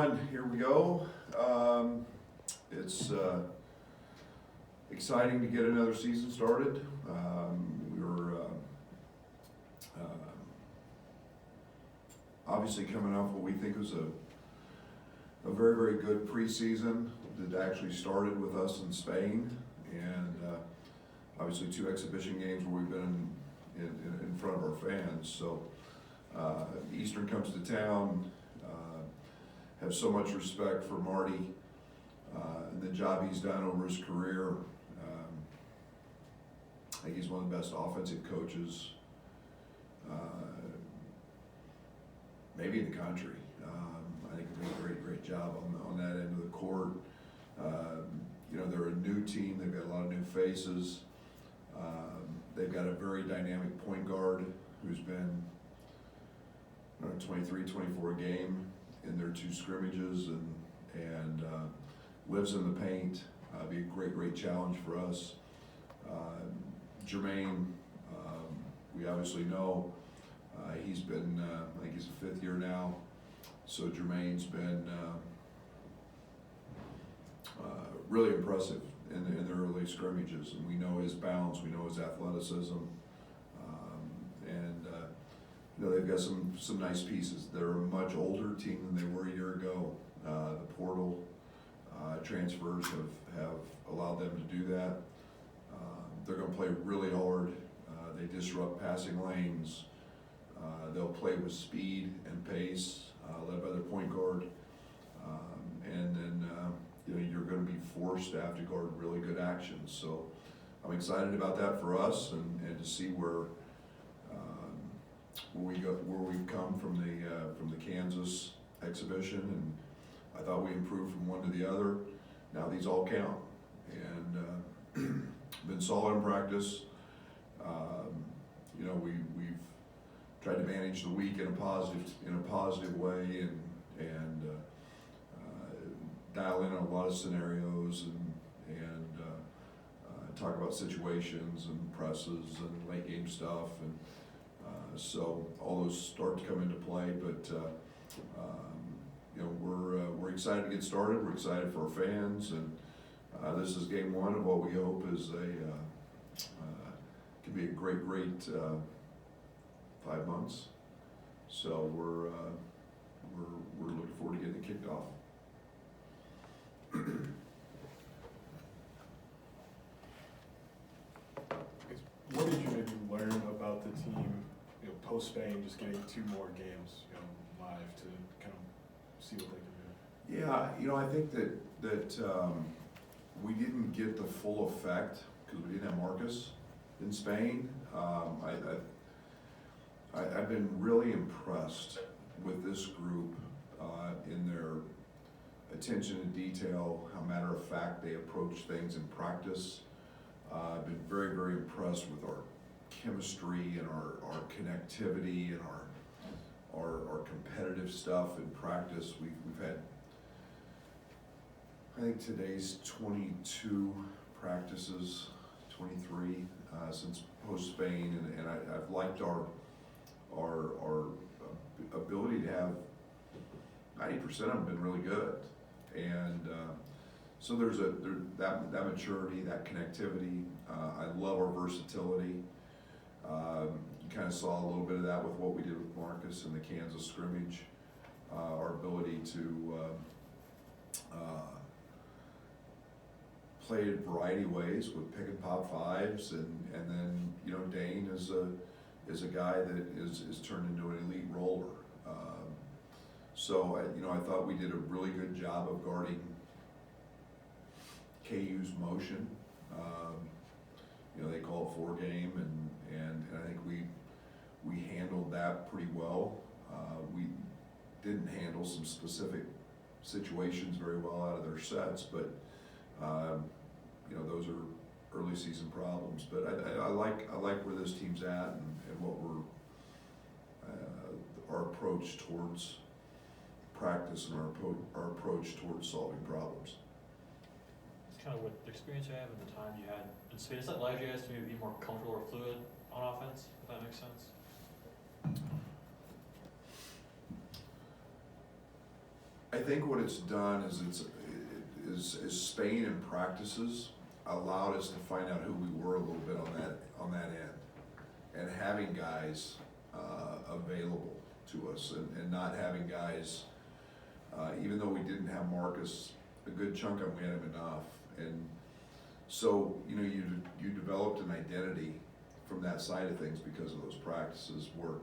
everyone, here we go. It's exciting to get another season started. We're obviously coming off what we think was a very, very good preseason that actually started with us in Spain, and obviously 2 exhibition games where we've been in front of our fans. So Eastern comes to town. Have so much respect for Marty and the job he's done over his career. I think he's one of the best offensive coaches maybe in the country. I think he did a great job on that end of the court. You know, they're a new team. They've got a lot of new faces. They've got a very dynamic point guard who's been 23, 24 a game in their 2 scrimmages and lives in the paint. Be a great challenge for us. Jermaine, we obviously know he's been, I think he's a 5th year now. So Jermaine's been really impressive in the early scrimmages, and we know his bounce, we know his athleticism, and you know, they've got some nice pieces. They're a much older team than they were a year ago. The portal transfers have allowed them to do that. They're going to play really hard. They disrupt passing lanes. They'll play with speed and pace, led by their point guard. And then you know, you're going to be forced to have to guard really good actions. So I'm excited about that for us, and to see where we've come from the Kansas exhibition, and I thought we improved from one to the other. Now these all count, and been solid in practice. You know, we've tried to manage the week in a positive way, and dial in on a lot of scenarios, and talk about situations and presses and late game stuff, and so all those start to come into play. But you know, we're excited to get started. We're excited for our fans, and this is game 1 of what we hope is can be a great 5 months. So we're looking forward to getting it kicked off. What did you maybe learn about the team, you know, post Spain, just getting 2 more games, you know, live to kind of see what they can do? Yeah, you know, I think that we didn't get the full effect because we didn't have Marcus in Spain. I've been really impressed with this group in their attention to detail, how matter of fact they approach things in practice. I've been very impressed with our chemistry and our connectivity and our competitive stuff in practice. We've had, I think today's 22 practices, 23 since post Spain, and I've liked our ability to have 90% of them been really good, and so there's that maturity, that connectivity. I love our versatility. You kind of saw a little bit of that with what we did with Marcus in the Kansas scrimmage. Our ability to play in a variety of ways with pick and pop 5s, and then, you know, Dane is a guy that is turned into an elite roller. So you know, I thought we did a really good job of guarding KU's motion. You know, they call it 4 game, and I think we handled that pretty well. We didn't handle some specific situations very well out of their sets, but you know, those are early season problems. But I like where this team's at, and what we're our approach towards practice and our approach towards solving problems. It's kind of what the experience you have and the time you had in Spain. Does that allow you guys to maybe be more comfortable or fluid on offense, if that makes sense? I think what it's done is Spain in practices allowed us to find out who we were a little bit on that end, and having guys available to us, and not having guys, even though we didn't have Marcus, a good chunk of them, we had him enough, and so you developed an identity from that side of things because of those practices. Where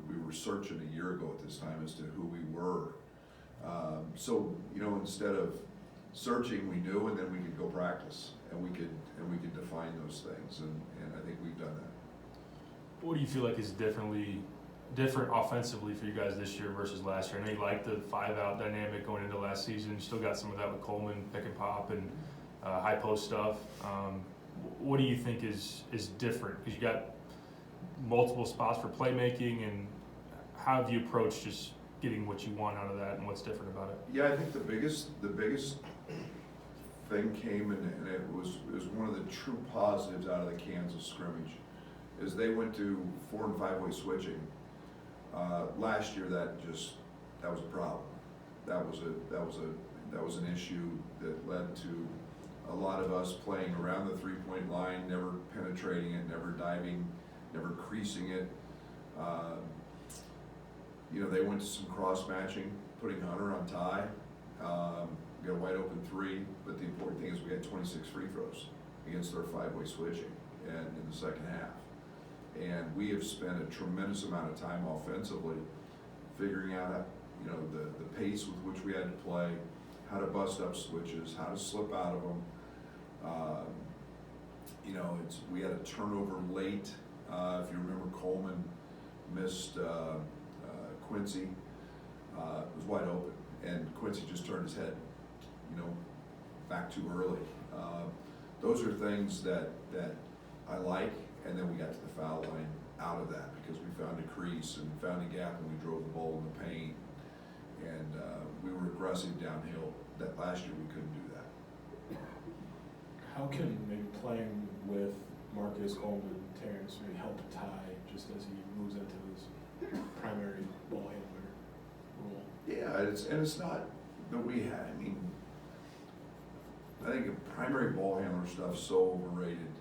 we were searching a year ago at this time as to who we were. So instead of searching, we knew, and then we could go practice, and we could define those things, and I think we've done that. What do you feel like is different offensively for you guys this year versus last year? I know you like the 5-out dynamic going into last season. You still got some of that with Coleman, pick and pop, and high post stuff. What do you think is different? Because you got multiple spots for playmaking, and how have you approached just getting what you want out of that, and what's different about it? Yeah, I think the biggest thing came, and it was one of the true positives out of the Kansas scrimmage, is they went to 4- and 5-way switching. Last year, that was a problem. That was an issue that led to a lot of us playing around the 3-point line, never penetrating it, never diving, never creasing it. They went to some cross matching, putting Hunter on tie. We got a wide open 3, but the important thing is we had 26 free throws against their 5-way switching, and in the second half. And we have spent a tremendous amount of time offensively figuring out, the pace with which we had to play, how to bust up switches, how to slip out of them. We had a turnover late. If you remember, Coleman missed Quincy. It was wide open, and Quincy just turned his head, back too early. Those are things that I like, and then we got to the foul line out of that because we found a crease and found a gap, and we drove the ball in the paint, and we were aggressive downhill. That last year we couldn't do that. How can maybe playing with Marcus, Coleman, Terrence maybe help Ty just as he moves into his primary ball handler role? Yeah, it's not that we had. I think the primary ball handler stuff's so overrated.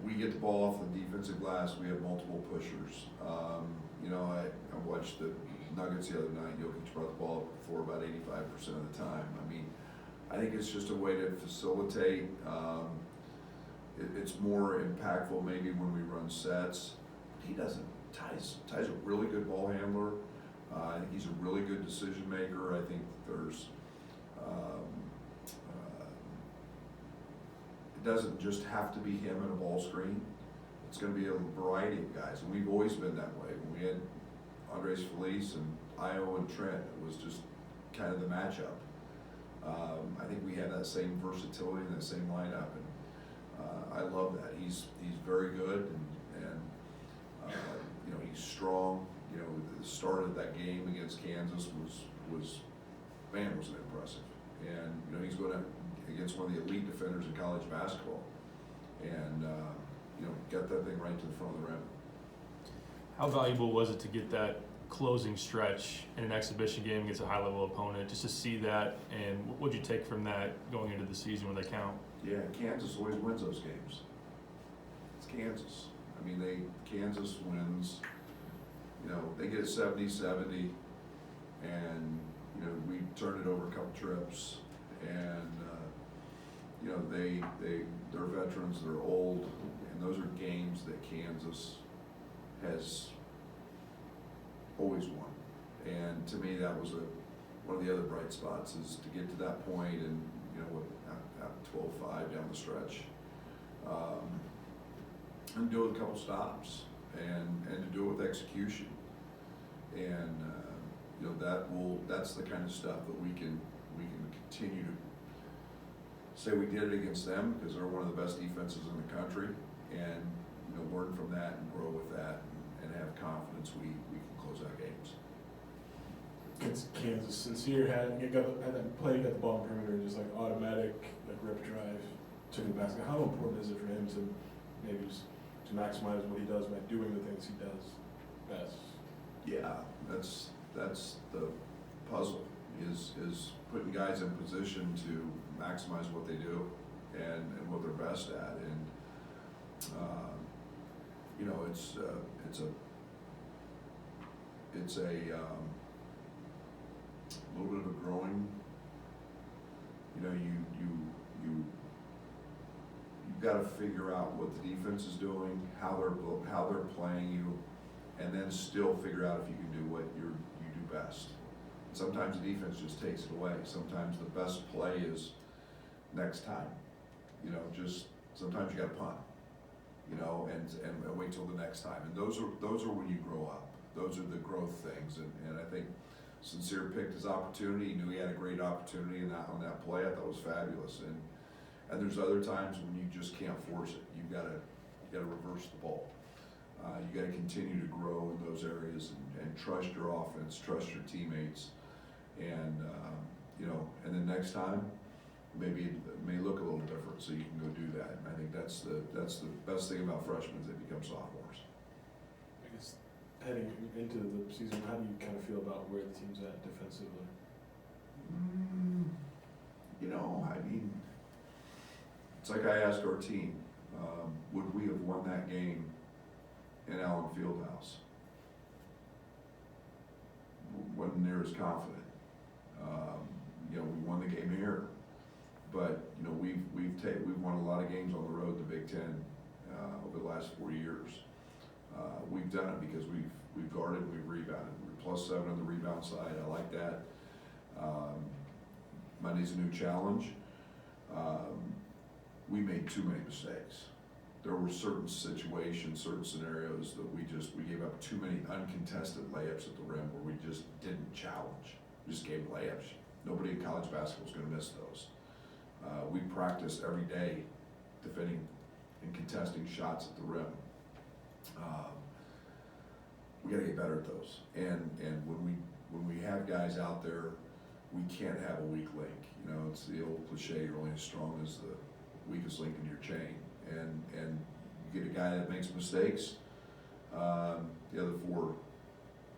We get the ball off the defensive glass. We have multiple pushers. I watched the Nuggets the other night. Jokic brought the ball up the floor about 85% of the time. I think it's just a way to facilitate. It's more impactful maybe when we run sets. He doesn't. Ty's a really good ball handler. I think he's a really good decision maker. I think there's it doesn't just have to be him in a ball screen. It's going to be a variety of guys, and we've always been that way. When we had Andres Feliz and Io and Trent, it was just kind of the matchup. I think we have that same versatility in that same lineup, and I love that. He's very good, and he's strong. The start of that game against Kansas was impressive, and he's going against one of the elite defenders in college basketball, and got that thing right to the front of the rim. How valuable was it to get that closing stretch in an exhibition game against a high-level opponent, just to see that, and what would you take from that going into the season when they count? Yeah, Kansas always wins those games. It's Kansas. Kansas wins. They get a 70-70, and we turned it over a couple trips, and they're veterans, they're old, and those are games that Kansas has always won. And to me, that was one of the other bright spots, is to get to that point and at 12-5 down the stretch, and do it with a couple stops, and to do it with execution, and that's the kind of stuff that we can continue to say we did it against them, because they're one of the best defenses in the country, and learn from that and grow with that, and have confidence we can close out games. Against Kansas, Sincere had that play, got the ball in perimeter, just like automatic, like rip drive to the basket. How important is it for him to maybe just to maximize what he does by doing the things he does best? Yeah, that's the puzzle, is putting guys in position to maximize what they do and what they're best at. And, you know, it's a little bit of a growing, you know, you've got to figure out what the defense is doing, how they're playing you, and then still figure out if you can do what you do best. Sometimes the defense just takes it away. Sometimes the best play is next time. You know, just sometimes you got to punt. You know, and wait till the next time. And those are when you grow up. Those are the growth things. And I think Sincere picked his opportunity. He knew he had a great opportunity on that play. I thought it was fabulous. And there's other times when you just can't force it. You gotta reverse the ball. You gotta continue to grow in those areas and trust your offense, trust your teammates, and you know. And then next time, maybe it may look a little different, so you can go do that. And I think that's the best thing about freshmen is they become sophomores. I guess heading into the season, how do you kind of feel about where the team's at defensively? You know, I mean, it's like I asked our team, would we have won that game in Allen Fieldhouse? Wasn't near as confident. You know, we won the game here, but you know, we've won a lot of games on the road in the Big Ten over the last 4 years. We've done it because we've guarded, we've rebounded. We're +7 on the rebound side. I like that. Monday's a new challenge. We made too many mistakes. There were certain situations, certain scenarios that we gave up too many uncontested layups at the rim where we just didn't challenge. We just gave layups. Nobody in college basketball is going to miss those. We practice every day defending and contesting shots at the rim. We got to get better at those. And when we have guys out there, we can't have a weak link. You know, it's the old cliche: you're only as strong as the weakest link in your chain. And you get a guy that makes mistakes, the other four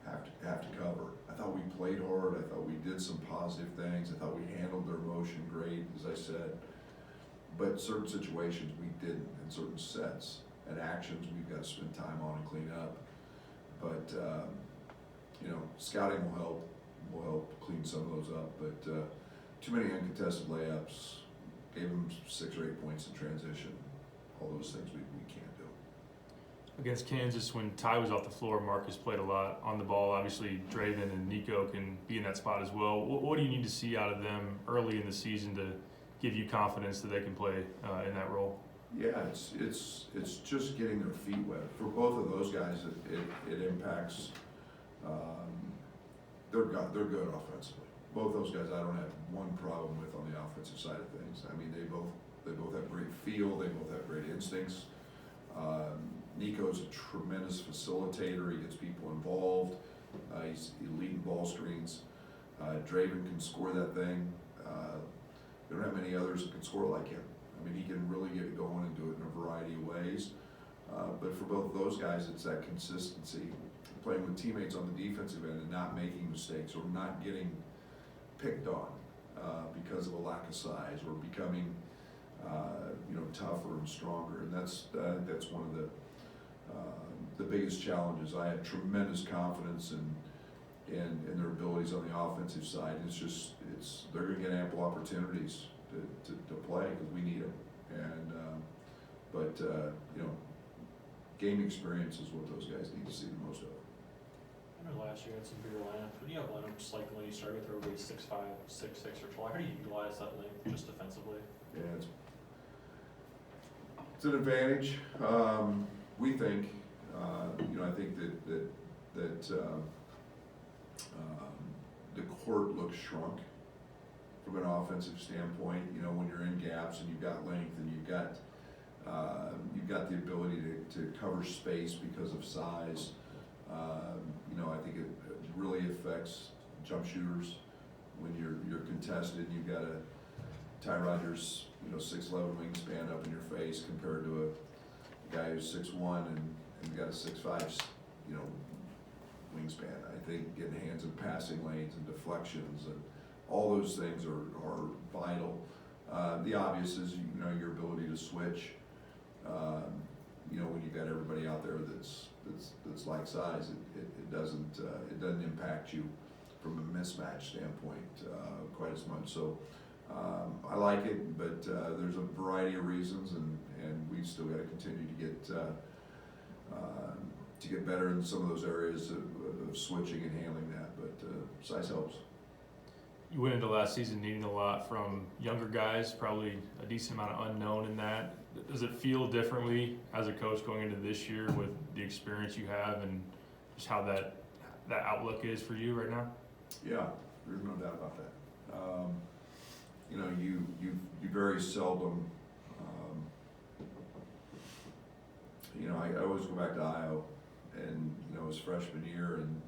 have to cover. I thought we played hard. I thought we did some positive things. I thought we handled their emotion great, as I said. But certain situations we didn't, and certain sets and actions we've got to spend time on and clean up. But you know, scouting will help clean some of those up. But too many uncontested layups, gave them 6 or 8 points in transition. All those things we can't do. Against Kansas, when Ty was off the floor, Marcus played a lot on the ball. Obviously, Draven and Nico can be in that spot as well. What do you need to see out of them early in the season to give you confidence that they can play in that role? Yeah, it's just getting their feet wet. For both of those guys, it impacts. They're good offensively. Both those guys, I don't have one problem with on the offensive side of things. I mean, they both have great feel. They both have great instincts. Nico's a tremendous facilitator. He gets people involved. He's elite in ball screens. Draven can score that thing. There don't have many others that can score like him. I mean, he can really get it going and do it in a variety of ways. But for both of those guys, it's that consistency, playing with teammates on the defensive end and not making mistakes or not getting picked on because of a lack of size or becoming you know, tougher and stronger. And that's one of the biggest challenges. I have tremendous confidence in their abilities on the offensive side. They're going to get ample opportunities to play because we need them. And but you know, game experience is what those guys need to see the most of. I remember last year I had some bigger lineups, but you have lineups like when you start with everybody 6'5", 6'6", or 12. How do you utilize that length just defensively? Yeah, it's an advantage. We think, you know, I think that the court looks shrunk from an offensive standpoint. You know, when you're in gaps and you've got length and you've got the ability to cover space because of size. You know, I think it really affects jump shooters when you're contested. You've got a Ty Rodgers, you know, 6'11" wingspan up in your face compared to a guy who's 6'1" and got a 6'5", you know, wingspan. I think getting hands in passing lanes and deflections and all those things are vital. The obvious is, you know, your ability to switch. You know, when you've got everybody out there that's like size, it doesn't impact you from a mismatch standpoint quite as much. So I like it, but there's a variety of reasons, and we've still got to continue to get better in some of those areas of switching and handling that. But size helps. You went into last season needing a lot from younger guys, probably a decent amount of unknown in that. Does it feel differently as a coach going into this year with the experience you have and just how that outlook is for you right now? Yeah, there's no doubt about that. You know, you very seldom, you know, I always go back to IO, and you know, his freshman year, and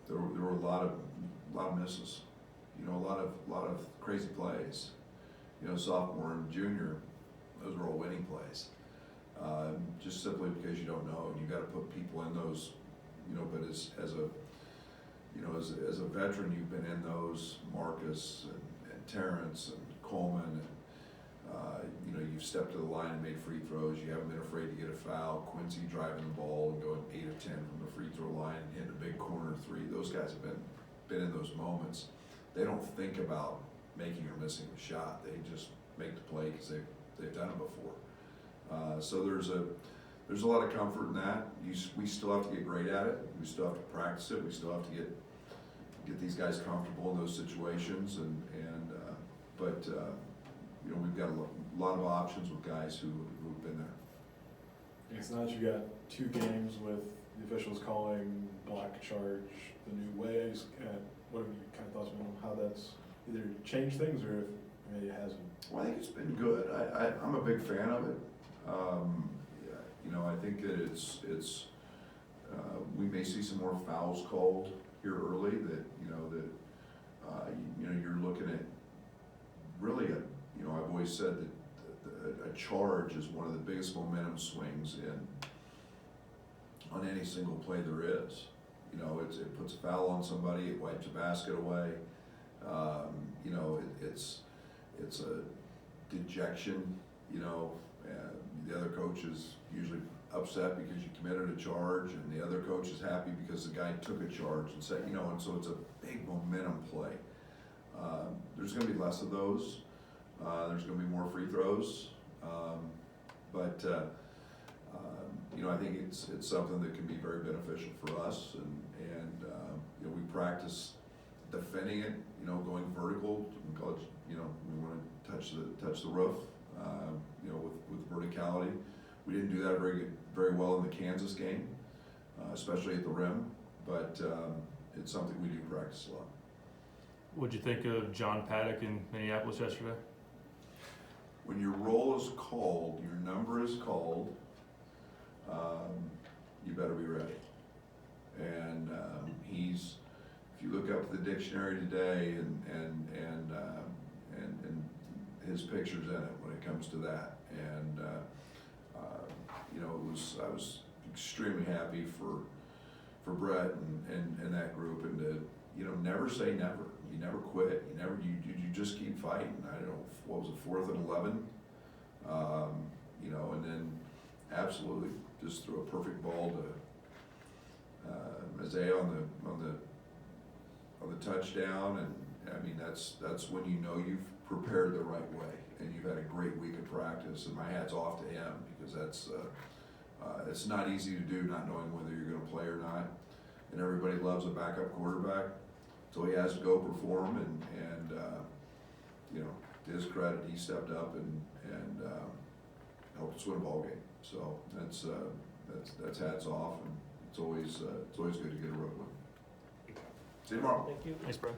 there were a lot of misses. You know, a lot of crazy plays. You know, sophomore and junior, those were all winning plays. Just simply because you don't know, and you got to put people in those. You know, but as a veteran, you've been in those, Marcus and Terrence and Coleman, and you know, you've stepped to the line and made free throws. You haven't been afraid to get a foul. Quincy driving the ball and going 8 of 10 from the free throw line and hitting a big corner three. Those guys have been in those moments. They don't think about making or missing the shot. They just make the play because they've done it before. So there's a lot of comfort in that. We still have to get great at it. We still have to practice it. We still have to get these guys comfortable in those situations. But you know, we've got a lot of options with guys who've been there. It's not that you got 2 games with the officials calling block charge the new ways. What have you kind of thoughts on how that's either changed things or if maybe it hasn't? Well, I think it's been good. I'm a big fan of it. You know, I think that it's we may see some more fouls called here early. That you know you're looking at really you know, I've always said that a charge is one of the biggest momentum swings on any single play there is. You know, it puts a foul on somebody, it wipes a basket away. You know, it's a dejection. You know, the other coach is usually upset because you committed a charge, and the other coach is happy because the guy took a charge and said, you know, and so it's a big momentum play. There's going to be less of those. There's going to be more free throws, but you know, I think it's something that can be very beneficial for us, and you know, we practice defending it. You know, going vertical. Because, you know, we want to touch the roof. You know, with verticality. We didn't do that very well in the Kansas game, especially at the rim. But it's something we do practice a lot. What'd you think of John Paddock in Minneapolis yesterday? When your roll is called, your number is called, you better be ready. And if you look up the dictionary today, and his picture's in it when it comes to that. And you know, I was extremely happy for Brett and that group, and to, you know, never say never. You never quit. You just keep fighting. I don't know, what was it, 4th and 11? You know, and then absolutely just threw a perfect ball to Isaiah on the touchdown, and I mean that's when you know you've prepared the right way and you've had a great week of practice. And my hat's off to him, because it's not easy to do, not knowing whether you're going to play or not. And everybody loves a backup quarterback. So he has to go perform, and you know, to his credit, he stepped up and helped us win a ball game. So that's hats off, and it's always good to get a road win. See you tomorrow. Thank you. Thanks, bro.